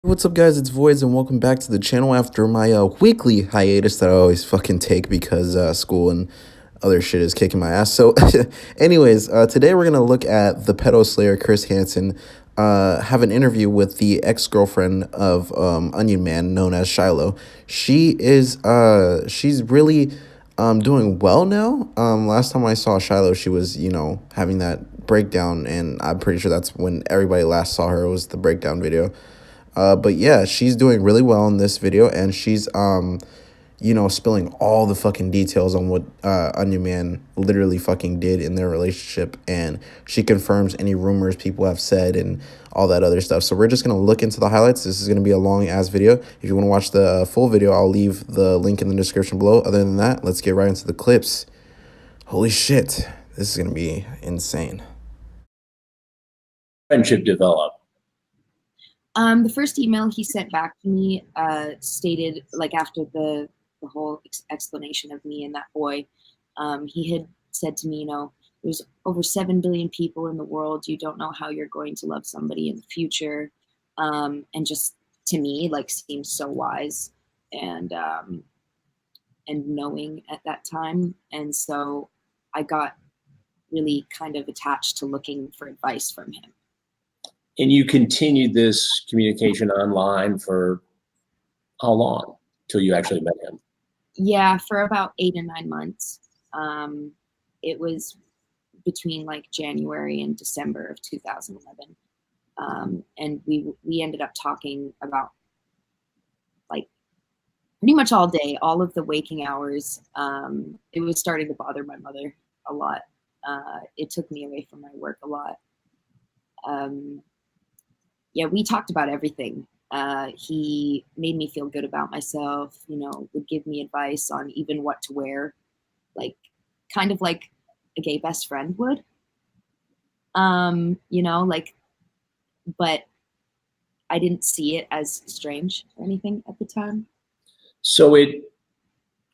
What's up, guys? It's Voids, and welcome back to the channel after my weekly hiatus that I always fucking take because school and other shit is kicking my ass. So, anyways, today we're gonna look at the pedo slayer Chris Hansen. Have an interview with the ex-girlfriend of Onion Man, known as Shiloh. She's really doing well now. Last time I saw Shiloh, she was having that breakdown, and I'm pretty sure that's when everybody last saw her, was the breakdown video. But yeah, she's doing really well in this video, and she's spilling all the fucking details on what Onion Man literally fucking did in their relationship, and she confirms any rumors people have said and all that other stuff. So we're just gonna look into the highlights. This is gonna be a long ass video. If you want to watch the full video, I'll leave the link in the description below. Other than that, let's get right into the clips. Holy shit, this is gonna be insane. Friendship develop? The first email he sent back to me stated, like, after the whole explanation of me and that boy, he had said to me, there's over 7 billion people in the world. You don't know how you're going to love somebody in the future. And just, to me, like, seemed so wise and knowing at that time. And so I got really kind of attached to looking for advice from him. And you continued this communication online for how long? Till you actually met him? Yeah, for about 8 or 9 months. It was between like January and December of 2011. And we ended up talking about like pretty much all day, all of the waking hours. It was starting to bother my mother a lot. It took me away from my work a lot. Yeah, we talked about everything. He made me feel good about myself, would give me advice on even what to wear, like kind of like a gay best friend would, but I didn't see it as strange or anything at the time. So it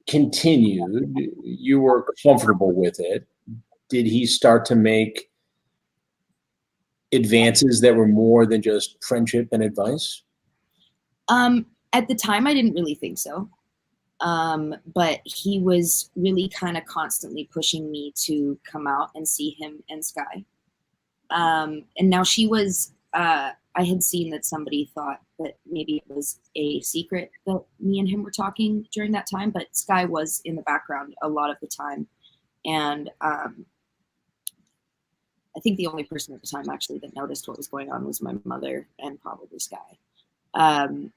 continued, you were comfortable with it. Did he start to make advances that were more than just friendship and advice? At the time, I didn't really think so. But he was really kind of constantly pushing me to come out and see him and Sky. And now she was, I had seen that somebody thought that maybe it was a secret that me and him were talking during that time, but Sky was in the background a lot of the time. And I think the only person at the time actually that noticed what was going on was my mother and probably Sky. I'm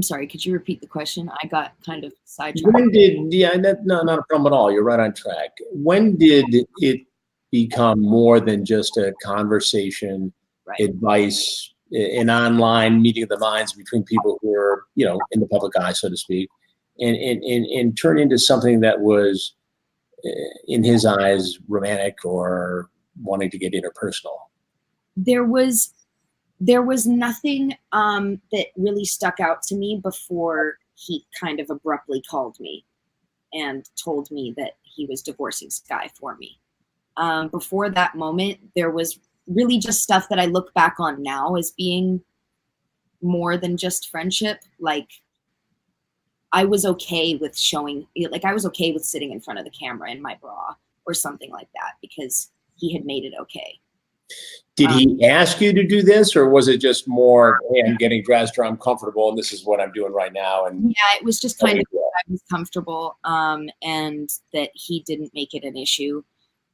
sorry, could you repeat the question? I got kind of sidetracked. No, not a problem at all. You're right on track. When did it become more than just a conversation, right, advice, an online meeting of the minds between people who are, in the public eye, so to speak, and turn into something that was, in his eyes, romantic or wanting to get interpersonal? There was nothing that really stuck out to me before he kind of abruptly called me and told me that he was divorcing Sky for me. Before that moment, there was really just stuff that I look back on now as being more than just friendship. Like, I was okay with I was okay with sitting in front of the camera in my bra or something like that because he had made it okay. Did he ask you to do this, or was it just more, hey, I'm getting dressed, or I'm comfortable and this is what I'm doing right now? And yeah, it was just kind of I was comfortable, and that he didn't make it an issue.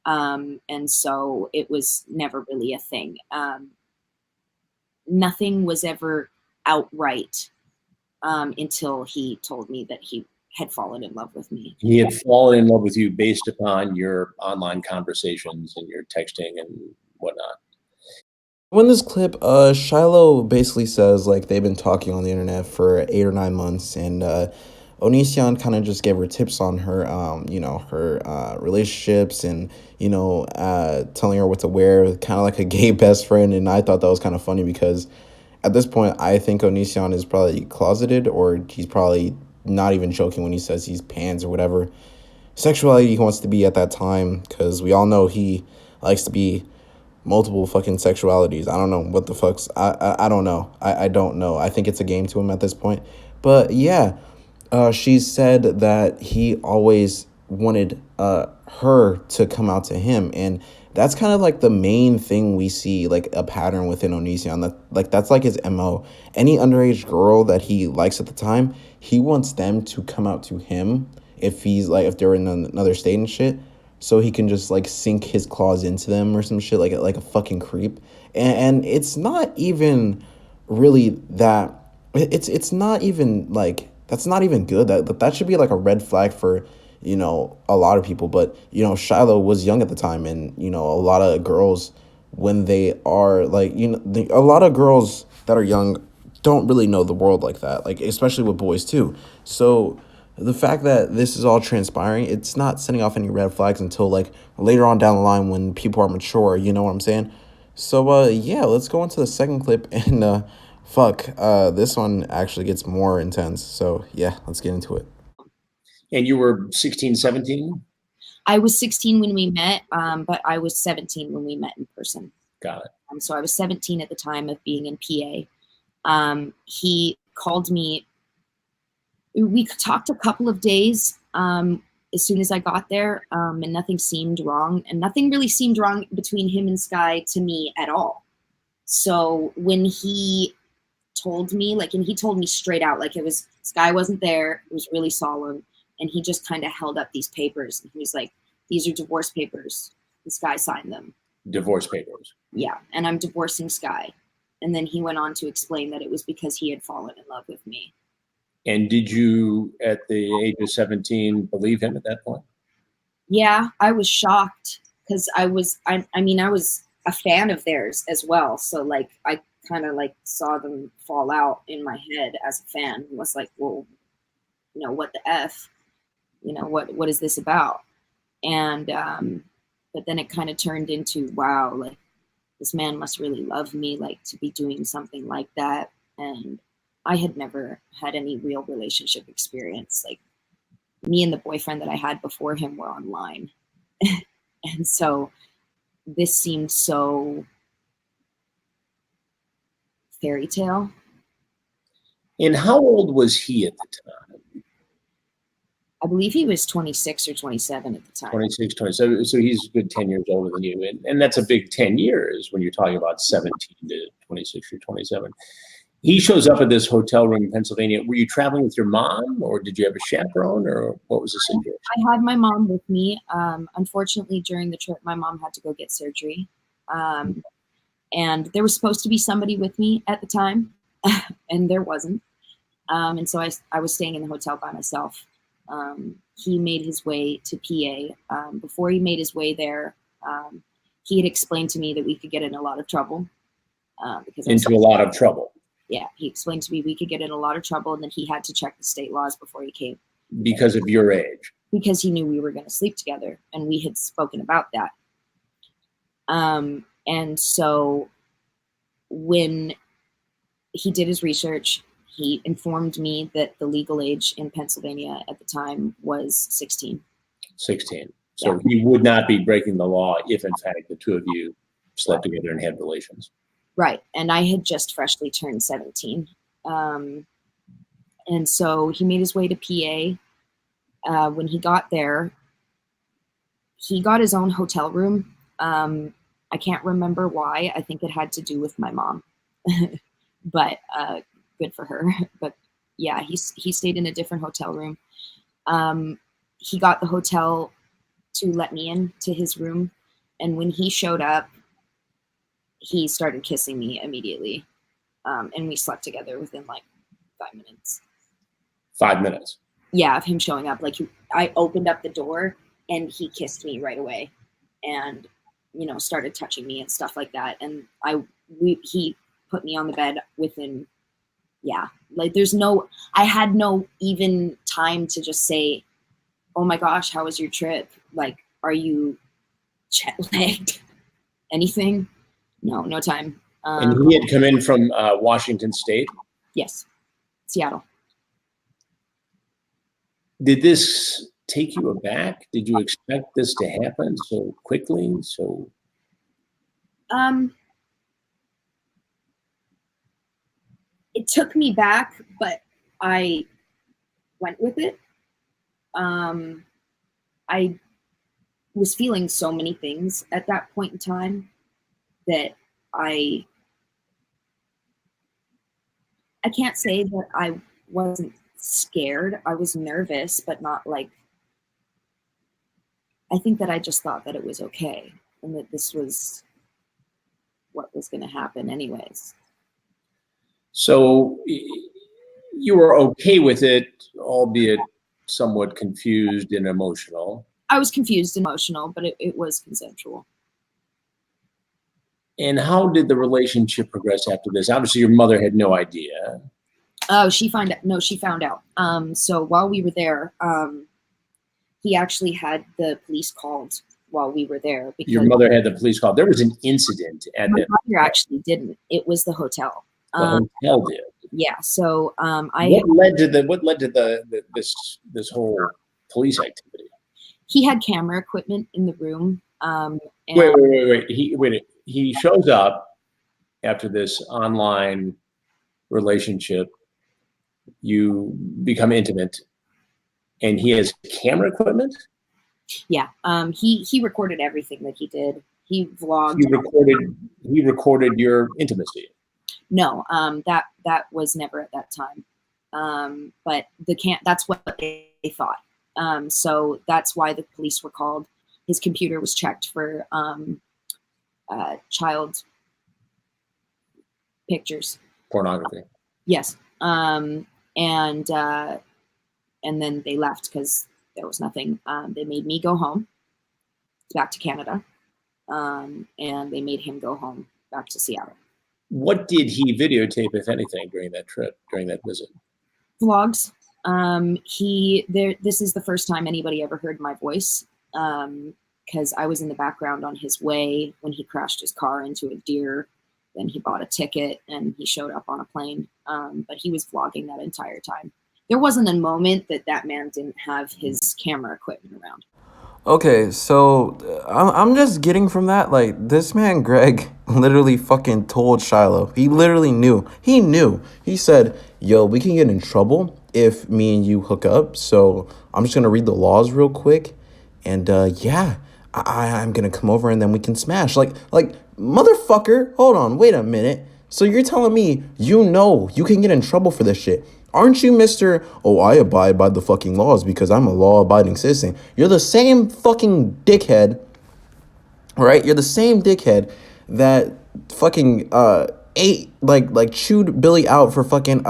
And so it was never really a thing. Nothing was ever outright until he told me that he had fallen in love with me. He had fallen in love with you based upon your online conversations and your texting and whatnot. In this clip, Shiloh basically says like they've been talking on the internet for 8 or 9 months, and Onision kind of just gave her tips on her, her relationships, and telling her what to wear, kind of like a gay best friend. And I thought that was kind of funny because at this point, I think Onision is probably closeted, or he's probably not even joking when he says he's pans or whatever sexuality he wants to be at that time, because we all know he likes to be multiple fucking sexualities. I don't know what the fuck's. I don't know. I don't know. I think it's a game to him at this point. But yeah, she said that he always wanted her to come out to him, and that's kind of like the main thing we see, like a pattern within Onision. That like that's like his MO. Any underage girl that he likes at the time, he wants them to come out to him if he's like if they're in another state and shit, so he can just like sink his claws into them or some shit like a fucking creep. And it's not even really that. It's not even like that's not even good. That should be like a red flag for a lot of people. But Shiloh was young at the time, and a lot of girls when they are like a lot of girls that are young don't really know the world like that, like especially with boys too. So the fact that this is all transpiring, it's not setting off any red flags until like later on down the line when people are mature. You know what I'm saying? So yeah, let's go into the second clip and this one actually gets more intense. So yeah, let's get into it. And you were 16, 17? I was 16 when we met, but I was 17 when we met in person. Got it. So I was 17 at the time of being in PA. He called me. We talked a couple of days as soon as I got there, and nothing seemed wrong. And nothing really seemed wrong between him and Sky to me at all. So when he told me, and he told me straight out, like Sky wasn't there. It was really solemn. And he just kind of held up these papers. And he was like, these are divorce papers. And Sky signed them. Divorce papers. Yeah, and I'm divorcing Sky. And then he went on to explain that it was because he had fallen in love with me. And did you, at the age of 17, believe him at that point? Yeah, I was shocked because I was a fan of theirs as well. So like I kind of like saw them fall out in my head as a fan. I was like, well, what the F? What is this about? And but then it kind of turned into, wow, like this man must really love me, like to be doing something like that. And I had never had any real relationship experience. Like me and the boyfriend that I had before him were online. And so this seemed so fairy tale. And how old was he at the time? I believe he was 26 or 27 at the time. 26, 27. So he's a good 10 years older than you. And that's a big 10 years when you're talking about 17 to 26 or 27. He shows up at this hotel room in Pennsylvania. Were you traveling with your mom, or did you have a chaperone, or what was the situation? I had my mom with me. Unfortunately, during the trip, my mom had to go get surgery. And there was supposed to be somebody with me at the time, and there wasn't. And so I was staying in the hotel by myself. He made his way to PA. Before he made his way there, he had explained to me that we could get in a lot of trouble. Into a lot of trouble. Yeah, he explained to me we could get in a lot of trouble, and that he had to check the state laws before he came. Because of your age? Because he knew we were going to sleep together, and we had spoken about that. And so when he did his research, he informed me that the legal age in Pennsylvania at the time was 16. 16. So yeah. He would not be breaking the law if, in fact, the two of you slept together and had relations. Right. And I had just freshly turned 17. And so he made his way to PA. When he got there, he got his own hotel room. I can't remember why. I think it had to do with my mom. But good for her. But yeah, he stayed in a different hotel room. He got the hotel to let me into his room. And when he showed up, he started kissing me immediately. And we slept together within like 5 minutes. 5 minutes? Yeah, of him showing up. Like I opened up the door and he kissed me right away and, started touching me and stuff like that. And he put me on the bed within, like I had no even time to just say, oh my gosh, how was your trip? Like, are you jet-lagged? Anything? No time. And he had come in from Washington State? Yes, Seattle. Did this take you aback? Did you expect this to happen so quickly? It took me back, but I went with it. I was feeling so many things at that point in time that I can't say that I wasn't scared. I was nervous, but not like, I think that I just thought that it was okay and that this was what was going to happen anyways. So you were okay with it, albeit somewhat confused and emotional. I was confused and emotional, but it was consensual. And how did the relationship progress after this? Obviously, your mother had no idea. Oh, she found out. No, she found out. So while we were there, he actually had the police called while we were there. Because your mother had the police called. There was an incident at my mother actually didn't. It was the hotel. The hotel did. Yeah. So what led to this whole police activity? He had camera equipment in the room. Wait. He shows up after this online relationship. You become intimate, and he has camera equipment. Yeah. He recorded everything that he did. He vlogged. He recorded your intimacy. No, that was never at that time. But that's what they thought. So that's why the police were called. His computer was checked for child pictures. Pornography. Yes. And then they left because there was nothing. They made me go home back to Canada. And they made him go home back to Seattle. What did he videotape, if anything, during that trip, during that visit? Vlogs. This is the first time anybody ever heard my voice, because I was in the background on his way when he crashed his car into a deer. Then he bought a ticket and he showed up on a plane. But he was vlogging that entire time. There wasn't a moment that man didn't have his camera equipment around. Okay, so I'm just getting from that, like, this man, Greg, literally fucking told Shiloh. He literally knew. He knew. He said, yo, we can get in trouble if me and you hook up, so I'm just going to read the laws real quick, and, yeah, I'm going to come over and then we can smash. Like, motherfucker, hold on, wait a minute. So you're telling me you know you can get in trouble for this shit? Aren't you Mr. Oh, I abide by the fucking laws because I'm a law-abiding citizen? You're the same fucking dickhead, right? You're the same dickhead that fucking ate like chewed Billy out for fucking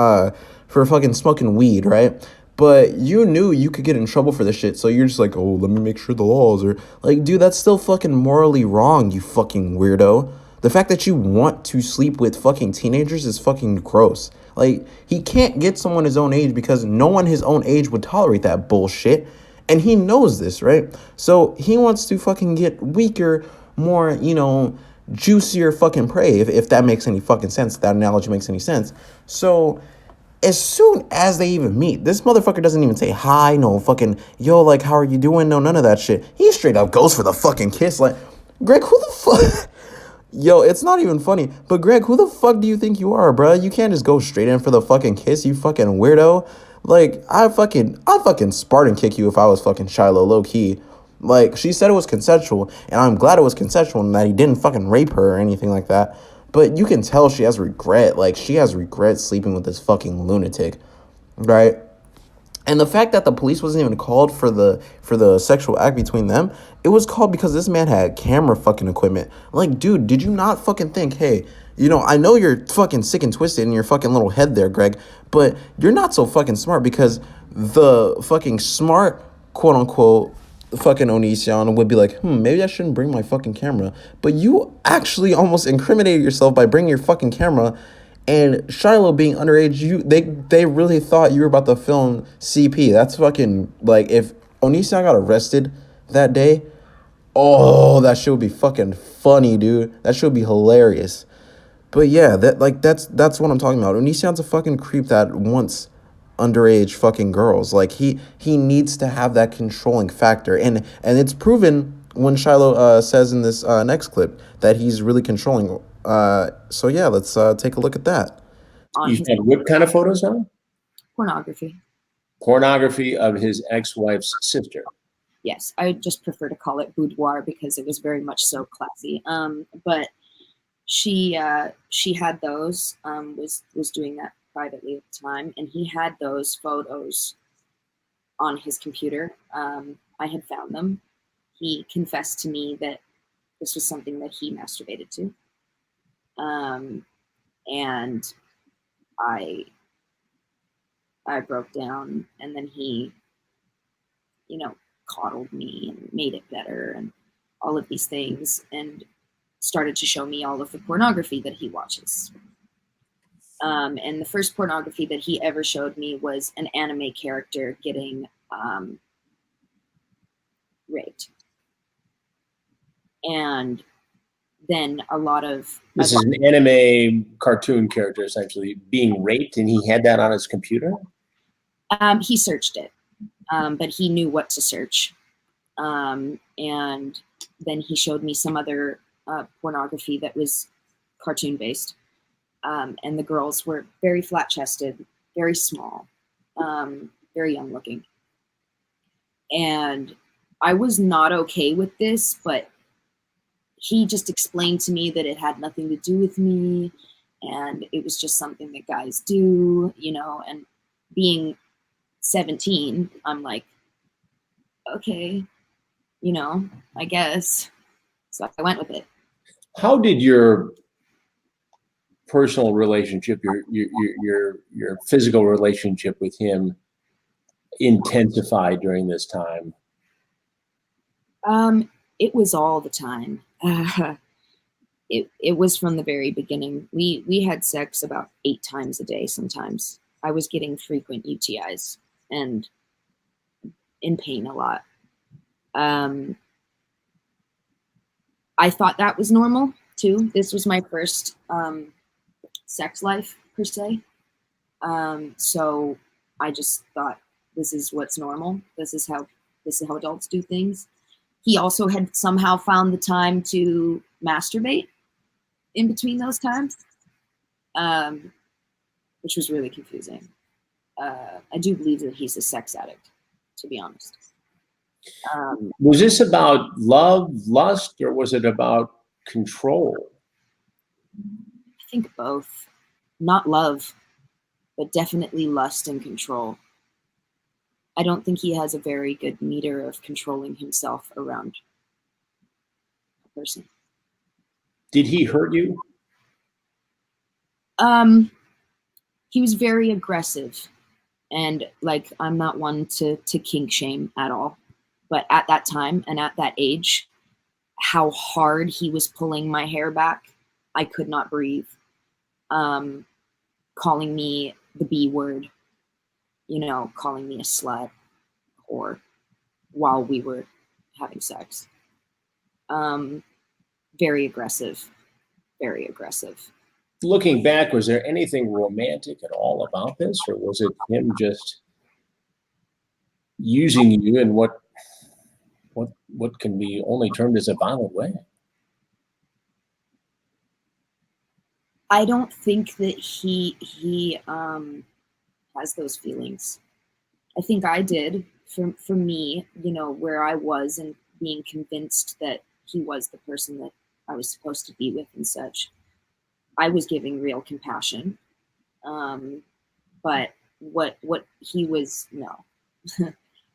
smoking weed, right? But you knew you could get in trouble for this shit, so you're just like, oh, let me make sure the laws are like, dude, that's still fucking morally wrong, you fucking weirdo. The fact that you want to sleep with fucking teenagers is fucking gross. Like, he can't get someone his own age because no one his own age would tolerate that bullshit. And he knows this, right? So he wants to fucking get weaker, more, juicier fucking prey, if that makes any fucking sense. That analogy makes any sense. So as soon as they even meet, this motherfucker doesn't even say hi, no fucking, yo, like, how are you doing? No, none of that shit. He straight up goes for the fucking kiss. Like, Greg, who the fuck? Yo, it's not even funny. But Greg, who the fuck do you think you are, bruh? You can't just go straight in for the fucking kiss, you fucking weirdo. Like, I'd fucking Spartan kick you if I was fucking Shiloh, low key. Like, she said it was consensual, and I'm glad it was consensual and that he didn't fucking rape her or anything like that. But you can tell she has regret. Like, she has regret sleeping with this fucking lunatic, right? And the fact that the police wasn't even called for the sexual act between them, it was called because this man had camera fucking equipment. Like, dude, did you not fucking think, hey, I know you're fucking sick and twisted in your fucking little head there, Greg, but you're not so fucking smart because the fucking smart, quote unquote, fucking Onision would be like, maybe I shouldn't bring my fucking camera. But you actually almost incriminated yourself by bringing your fucking camera. And Shiloh being underage, they really thought you were about to film CP. That's fucking, like, if Onision got arrested that day, oh, that shit would be fucking funny, dude. That shit would be hilarious. But yeah, that's what I'm talking about. Onision's a fucking creep that wants underage fucking girls. Like, he needs to have that controlling factor. And it's proven when Shiloh says in this next clip that he's really controlling. So yeah, let's take a look at that. On You his found what kind of photos now? pornography. Pornography of his ex-wife's sister. Yes, I just prefer to call it boudoir because it was very much so classy. But she had those, was doing that privately at the time, and he had those photos on his computer. I had found them. He confessed to me that this was something that he masturbated to. And I broke down, and then he, coddled me and made it better and all of these things, and started to show me all of the pornography that he watches. And the first pornography that he ever showed me was an anime character getting raped. And then a lot of... This is an anime cartoon character essentially being raped, and he had that on his computer? He searched it, but he knew what to search. And then he showed me some other pornography that was cartoon-based. And the girls were very flat-chested, very small, very young-looking. And I was not okay with this, but he just explained to me that it had nothing to do with me, and it was just something that guys do, and being 17, I'm like, okay, I guess. So I went with it. How did your personal relationship, your physical relationship with him intensify during this time? It was all the time. It was from the very beginning. We had sex about 8 times a day sometimes. I was getting frequent UTIs and in pain a lot. I thought that was normal too. This was my first sex life per se. So I just thought, this is what's normal. This is how adults do things. He also had somehow found the time to masturbate in between those times, which was really confusing. I do believe that he's a sex addict, to be honest. Was this about love, lust, or was it about control? I think both. Not love, but definitely lust and control. I don't think he has a very good meter of controlling himself around a person. Did he hurt you? He was very aggressive, and like, I'm not one to kink shame at all. But at that time and at that age, how hard he was pulling my hair back, I could not breathe. Calling me the B word, calling me a slut, or while we were having sex. Very aggressive, very aggressive. Looking back, was there anything romantic at all about this, or was it him just using you in what can be only termed as a violent way? I don't think that he has those feelings. I think I did. For me, where I was and being convinced that he was the person that I was supposed to be with and such, I was giving real compassion. But what he was, no.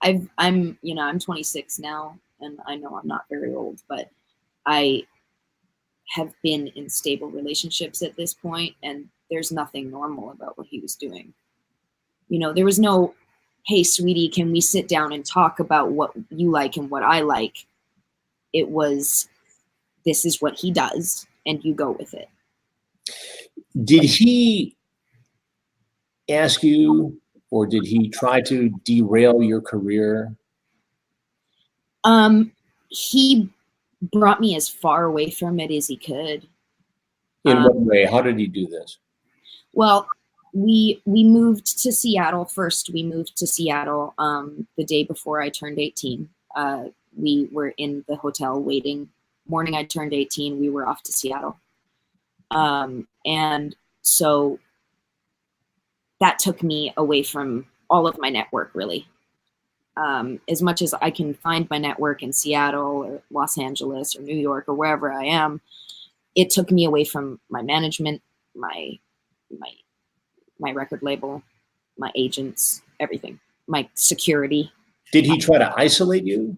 I'm 26 now, and I know I'm not very old, but I have been in stable relationships at this point, and there's nothing normal about what he was doing. There was no, hey, sweetie, can we sit down and talk about what you like and what I like? It was, this is what he does, and you go with it. Did he ask you, or did he try to derail your career? He brought me as far away from it as he could. In what way? How did he do this? Well, we moved to Seattle first. We moved to Seattle the day before I turned 18. we were in the hotel waiting. Morning I turned 18, we were off to Seattle. And so that took me away from all of my network, really. As much as I can find my network in Seattle or Los Angeles or New York or wherever I am, it took me away from my management, my record label, my agents, everything, my security. Did he try to isolate you?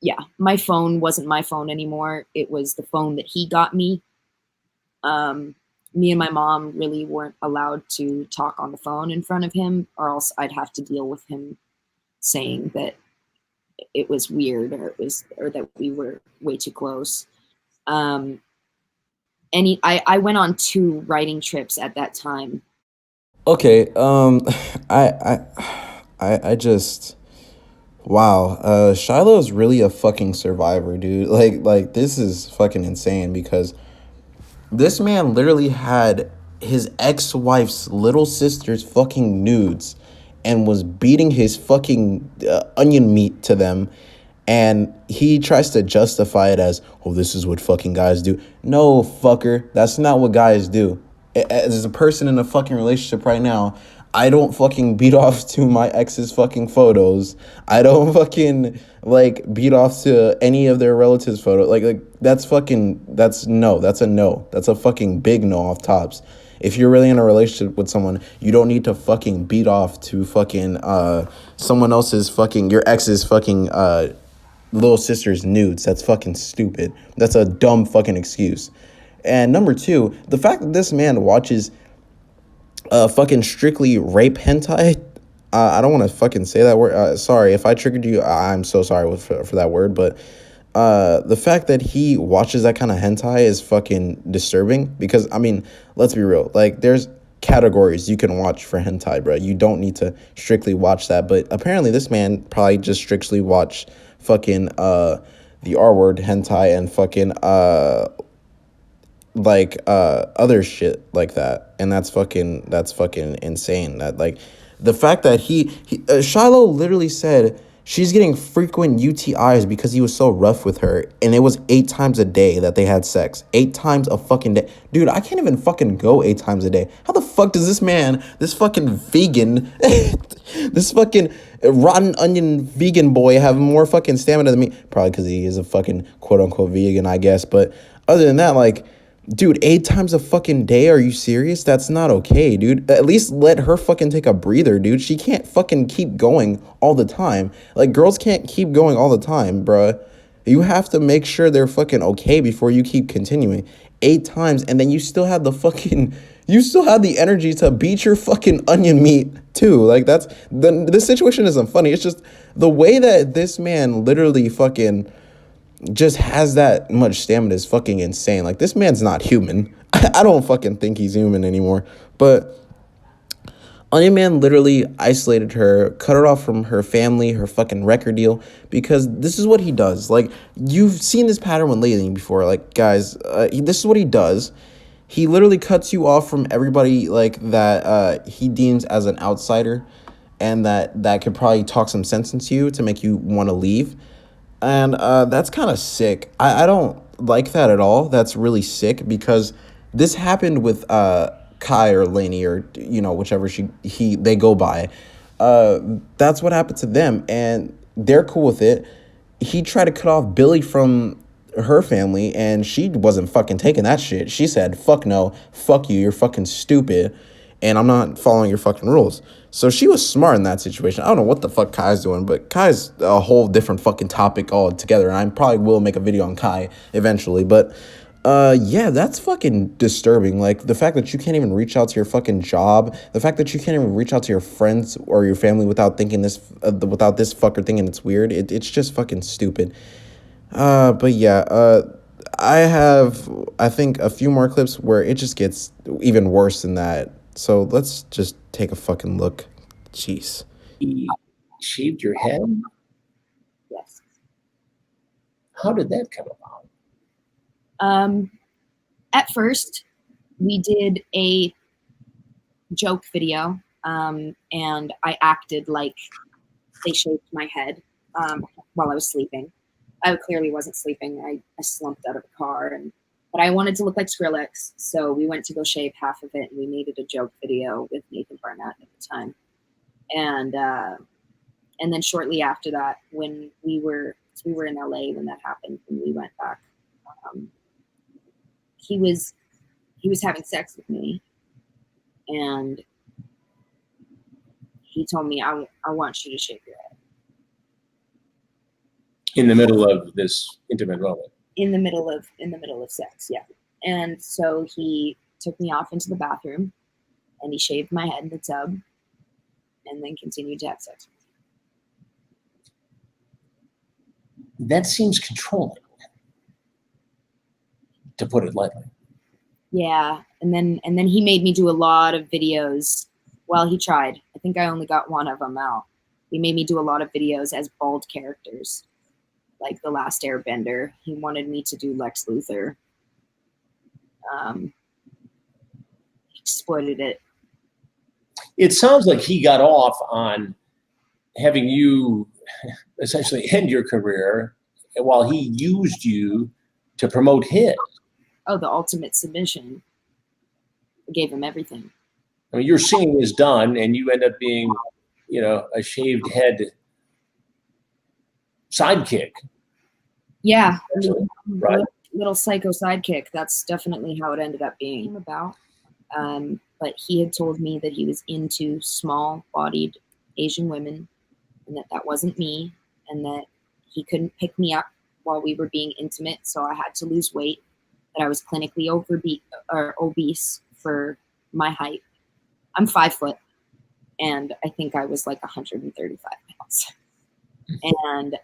Yeah, my phone wasn't my phone anymore. It was the phone that he got me. Me and my mom really weren't allowed to talk on the phone in front of him, or else I'd have to deal with him saying that it was weird or that we were way too close. And I went on 2 writing trips at that time. Okay, I just wow. Shiloh is really a fucking survivor, dude. Like this is fucking insane because this man literally had his ex-wife's little sister's fucking nudes and was beating his fucking onion meat to them. And he tries to justify it as, oh, this is what fucking guys do. No, fucker. That's not what guys do. As a person in a fucking relationship right now, I don't fucking beat off to my ex's fucking photos. I don't fucking, like, beat off to any of their relatives' photos. Like that's fucking, that's no. That's a no. That's a fucking big no off tops. If you're really in a relationship with someone, you don't need to fucking beat off to fucking someone else's fucking, your ex's fucking little sister's nudes. That's fucking stupid. That's a dumb fucking excuse. And number 2, the fact that this man watches fucking strictly rape hentai. I don't want to fucking say that word. Sorry if I triggered you. I'm so sorry for that word. But the fact that he watches that kind of hentai is fucking disturbing. Because I mean, let's be real. Like, there's categories you can watch for hentai, bro. You don't need to strictly watch that. But apparently, this man probably just strictly watched fucking the R word hentai and fucking other shit like that. And that's fucking insane. That, like, the fact that he Shiloh literally said she's getting frequent UTIs because he was so rough with her, and it was 8 times a day that they had sex. 8 times a fucking day. Dude, I can't even fucking go 8 times a day. How the fuck does this man, this fucking vegan this fucking rotten onion vegan boy have more fucking stamina than me? Probably because he is a fucking quote unquote vegan, I guess. But other than that, like, dude, 8 times a fucking day? Are you serious? That's not okay, dude. At least let her fucking take a breather, dude. She can't fucking keep going all the time. Like, girls can't keep going all the time, bruh. You have to make sure they're fucking okay before you keep continuing. 8 times, and then you still have the energy to beat your fucking onion meat too. Like, this situation isn't funny. It's just the way that this man literally fucking just has that much stamina is fucking insane. Like, this man's not human. I don't fucking think he's human anymore. But Onion Man literally isolated her, cut her off from her family, her fucking record deal, because this is what he does. Like, you've seen this pattern with Layling before. Like, guys, this is what he does. He literally cuts you off from everybody, like, that he deems as an outsider, and that could probably talk some sense into you to make you want to leave. And that's kind of sick. I don't like that at all. That's really sick, because this happened with Kai or Lainey, or, you know, whichever they go by. That's what happened to them, and they're cool with it. He tried to cut off Billy from her family, and she wasn't fucking taking that shit. She said, fuck no, fuck you, you're fucking stupid, and I'm not following your fucking rules. So she was smart in that situation. I don't know what the fuck Kai's doing, but Kai's a whole different fucking topic altogether, and I probably will make a video on Kai eventually. But yeah, that's fucking disturbing. Like, the fact that you can't even reach out to your fucking job, the fact that you can't even reach out to your friends or your family without thinking without this fucker thinking it's weird. It's just fucking stupid. But yeah, I have, I think, a few more clips where it just gets even worse than that. So let's just take a fucking look. Jeez. He shaved your head? Yes. How did that come about? At first, we did a joke video, and I acted like they shaved my head while I was sleeping. I clearly wasn't sleeping. I slumped out of the car, but I wanted to look like Skrillex, so we went to go shave half of it, and we made it a joke video with Nathan Barnett at the time. And then shortly after that, when we were in LA when that happened, when we went back, he was having sex with me, and he told me, I want you to shave your head. In the middle of this intimate moment. In the middle of sex, yeah. And so he took me off into the bathroom, and he shaved my head in the tub, and then continued to have sex with me. That seems controlling, to put it lightly. Yeah, and then he made me do a lot of videos. Well, he tried. I think I only got one of them out. He made me do a lot of videos as bald characters, like The Last Airbender. He wanted me to do Lex Luthor. He exploited it. It sounds like he got off on having you essentially end your career while he used you to promote his. Oh, the ultimate submission. I gave him everything. I mean, your singing is done, and you end up being, a shaved head sidekick. Yeah, right. Little psycho sidekick. That's definitely how it ended up being about. But he had told me that he was into small-bodied Asian women, and that wasn't me, and that he couldn't pick me up while we were being intimate, so I had to lose weight. That I was clinically obese for my height. I'm 5 foot, and I think I was like 135 pounds. And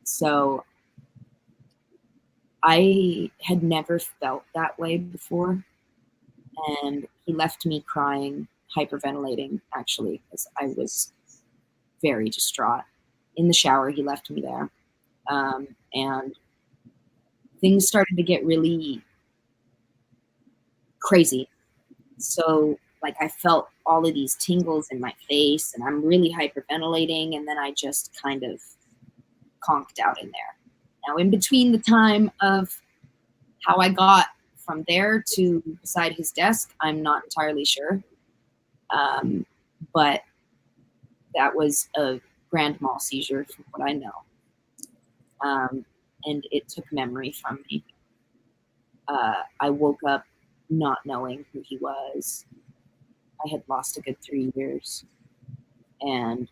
so I had never felt that way before. And he left me crying, hyperventilating, actually, because I was very distraught. In the shower, he left me there. And things started to get really crazy. So, like, I felt all of these tingles in my face, and I'm really hyperventilating, and then I just kind of conked out in there. Now, in between the time of how I got from there to beside his desk, I'm not entirely sure. But that was a grand mal seizure from what I know. And it took memory from me. I woke up not knowing who he was. I had lost a good 3 years. And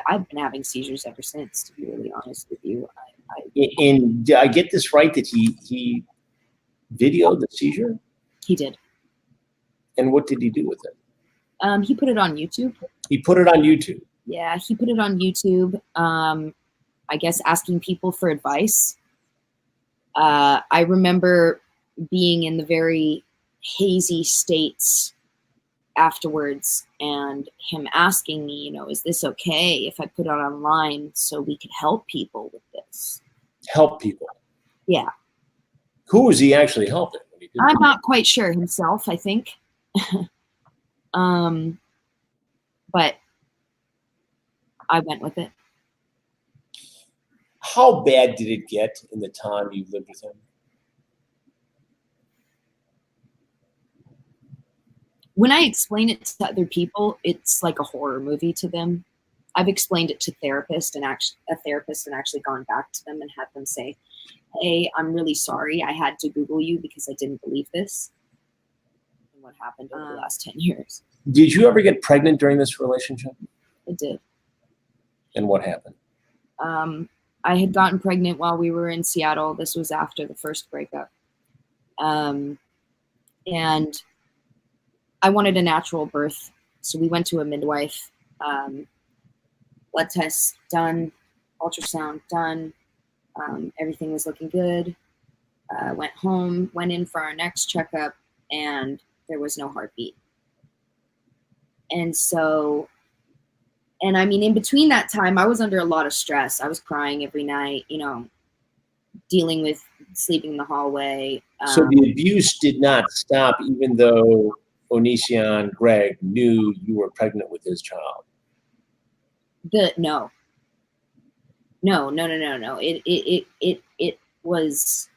I've been having seizures ever since, to be really honest with you. And did I get this right that he videoed the seizure? He did. And what did he do with it? He put it on YouTube. He put it on YouTube? Yeah, he put it on YouTube. I guess asking people for advice. I remember being in the very hazy states afterwards and him asking me, is this okay if I put it online so we could help people with this? Help people? Yeah. Who was he actually helping? I'm not quite sure. Himself, I think. But I went with it. How bad did it get in the time you lived with him? When I explain it to other people, it's like a horror movie to them. I've explained it to a therapist and actually gone back to them and had them say, hey, I'm really sorry. I had to Google you because I didn't believe this. And what happened over the last 10 years. Did you ever get pregnant during this relationship? I did. And what happened? I had gotten pregnant while we were in Seattle. This was after the first breakup. And I wanted a natural birth. So we went to a midwife, blood tests done, ultrasound done. Everything was looking good. Went home, went in for our next checkup, and there was no heartbeat. And so, and I mean, in between that time, I was under a lot of stress. I was crying every night, dealing with sleeping in the hallway. So the abuse did not stop, even though Onision Greg knew you were pregnant with his child. No. It was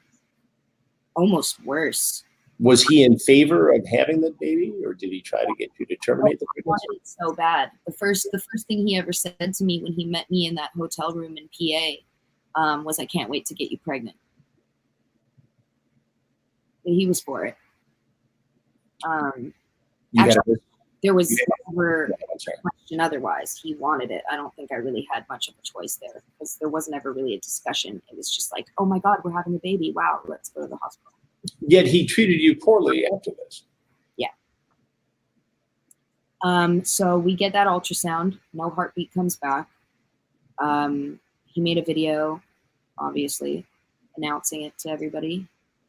almost worse. Was he in favor of having the baby, or did he try to get you to terminate the I pregnancy? wanted it so bad. The first thing he ever said to me when he met me in that hotel room in PA was, "I can't wait to get you pregnant." But he was for it. There was never a question otherwise. He wanted it. I don't think I really had much of a choice there, because there wasn't ever really a discussion. It was just like, "Oh my God, we're having a baby. Wow, let's go to the hospital." Yet he treated you poorly after this. Yeah. So we get that ultrasound. No heartbeat comes back. He made a video, obviously, announcing it to everybody.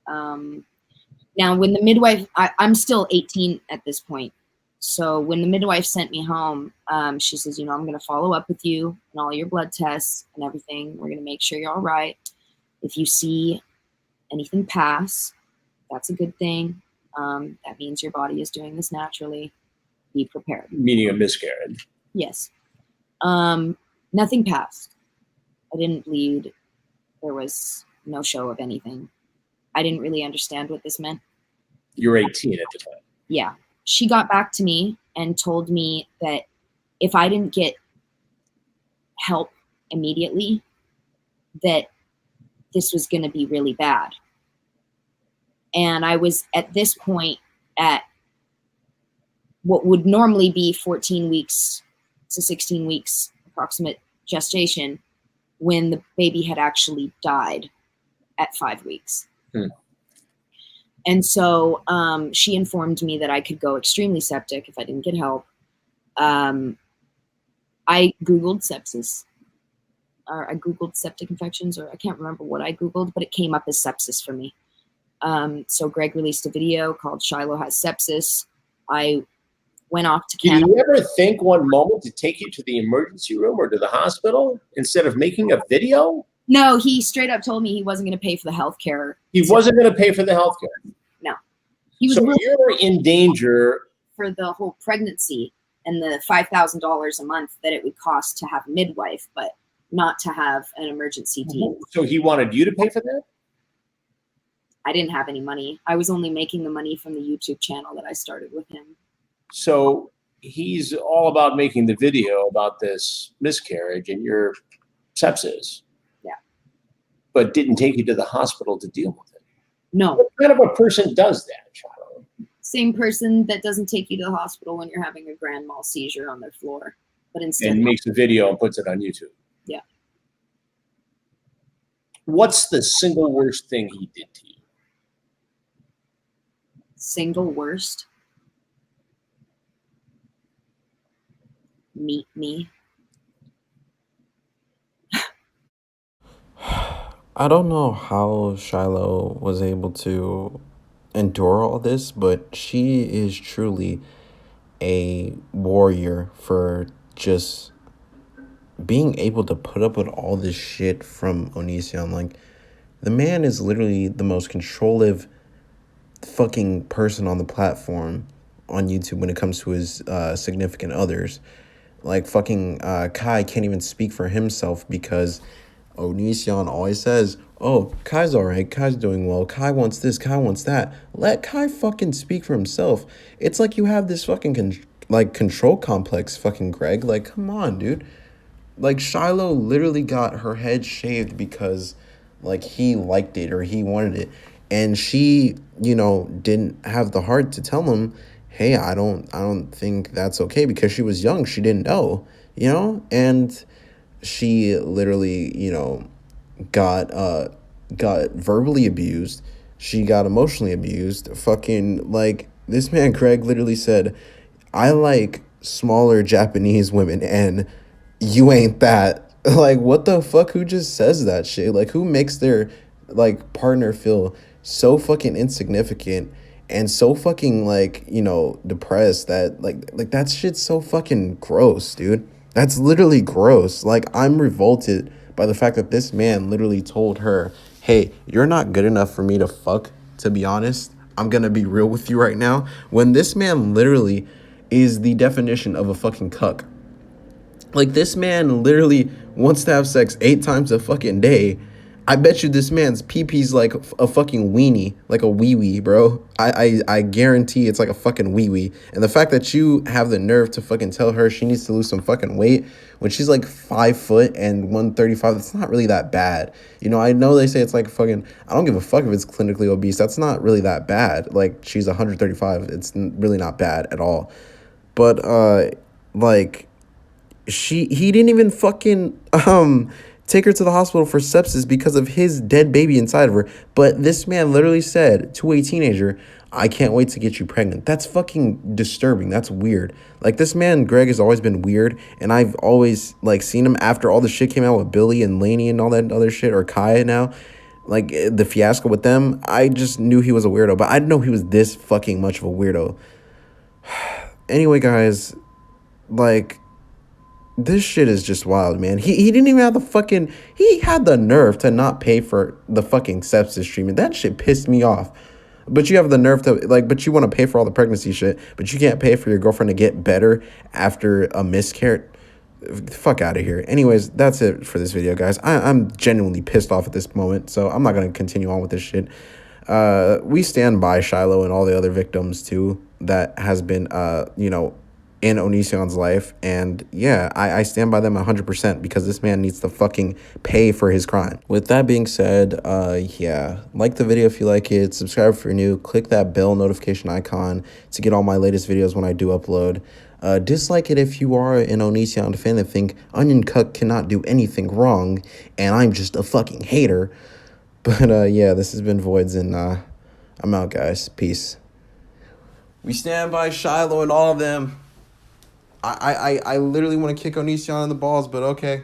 Now, when the midwife, I'm still 18 at this point. So when the midwife sent me home, she says, I'm going to follow up with you and all your blood tests and everything. We're going to make sure you're all right. If you see anything pass, that's a good thing. That means your body is doing this naturally. Be prepared. Meaning a miscarriage. Yes. Nothing passed. I didn't bleed. There was no show of anything. I didn't really understand what this meant. You're 18 at the time. Yeah. She got back to me and told me that if I didn't get help immediately, that this was going to be really bad. And I was at this point at what would normally be 14 weeks to 16 weeks approximate gestation, when the baby had actually died at 5 weeks. And so she informed me that I could go extremely septic if I didn't get help. I Googled sepsis, or I Googled septic infections, or I can't remember what I Googled, but it came up as sepsis for me. So Greg released a video called Shiloh Has Sepsis. I went off to Canada. Did you ever think one moment to take you to the emergency room or to the hospital instead of making a video? No, he straight up told me he wasn't going to pay for the health care. He wasn't going to pay for the health care? No. He was so you're in danger. For the whole pregnancy and the $5,000 a month that it would cost to have a midwife, but not to have an emergency team. So he wanted you to pay for that? I didn't have any money. I was only making the money from the YouTube channel that I started with him. So he's all about making the video about this miscarriage and your sepsis. Yeah. But didn't take you to the hospital to deal with it. No. What kind of a person does that, Shiloh? Same person that doesn't take you to the hospital when you're having a grand mal seizure on their floor, but instead makes a video and puts it on YouTube. Yeah. What's the single worst thing he did to you? Single worst? Meet me. I don't know how Shiloh was able to endure all this, but she is truly a warrior for just being able to put up with all this shit from Onision. Like, the man is literally the most controlling fucking person on the platform on YouTube when it comes to his significant others. Like, fucking Kai can't even speak for himself because Onision always says, "Oh, Kai's alright, Kai's doing well, Kai wants this, Kai wants that." Let Kai fucking speak for himself. It's like you have this fucking control complex, fucking Greg. Like, come on, dude. Like, Shiloh literally got her head shaved because, like, he liked it or he wanted it. And she, didn't have the heart to tell him, "Hey, I don't think that's okay," because she was young. She didn't know, and she literally, got verbally abused. She got emotionally abused. Fucking, like, this man, Greg, literally said, "I like smaller Japanese women, and you ain't that." Like, what the fuck? Who just says that shit? Like, who makes their, like, partner feel so fucking insignificant and so fucking, like, depressed that, like that shit's so fucking gross, dude. That's literally gross. Like, I'm revolted by the fact that this man literally told her, "Hey, you're not good enough for me to fuck, to be honest. I'm gonna be real with you right now." When this man literally is the definition of a fucking cuck. Like, this man literally wants to have sex 8 times a fucking day. I bet you this man's pee-pee's like a fucking weenie, like a wee-wee, bro. I guarantee it's like a fucking wee-wee. And the fact that you have the nerve to fucking tell her she needs to lose some fucking weight when she's like 5 foot and 135, it's not really that bad. You know, I know they say it's like fucking, I don't give a fuck if it's clinically obese. That's not really that bad. Like, she's 135. It's really not bad at all. But, like, he didn't even fucking take her to the hospital for sepsis because of his dead baby inside of her. But this man literally said to a teenager, I can't wait to get you pregnant. That's fucking disturbing. That's weird. Like, this man Greg has always been weird, and I've always like seen him after all the shit came out with Billy and Lainey and all that other shit, or Kaya now, like the fiasco with them. I just knew he was a weirdo, but I didn't know he was this fucking much of a weirdo. Anyway, guys, like, this shit is just wild, man. He didn't even have the fucking... He had the nerve to not pay for the fucking sepsis treatment. That shit pissed me off. But you have the nerve to... Like, but you want to pay for all the pregnancy shit, but you can't pay for your girlfriend to get better after a miscarriage. Fuck out of here. Anyways, that's it for this video, guys. I'm genuinely pissed off at this moment, so I'm not going to continue on with this shit. We stand by Shiloh and all the other victims, too, that has been, you know, in Onision's life, and yeah, I stand by them 100% because this man needs to fucking pay for his crime. With that being said, yeah, like the video if you like it, subscribe if you're new, click that bell notification icon to get all my latest videos when I do upload. Dislike it if you are an Onision fan and think Onion Cuck cannot do anything wrong, and I'm just a fucking hater. But yeah, this has been Voids, and I'm out, guys. Peace. We stand by Shiloh and all of them. I literally want to kick Onision in the balls, but okay.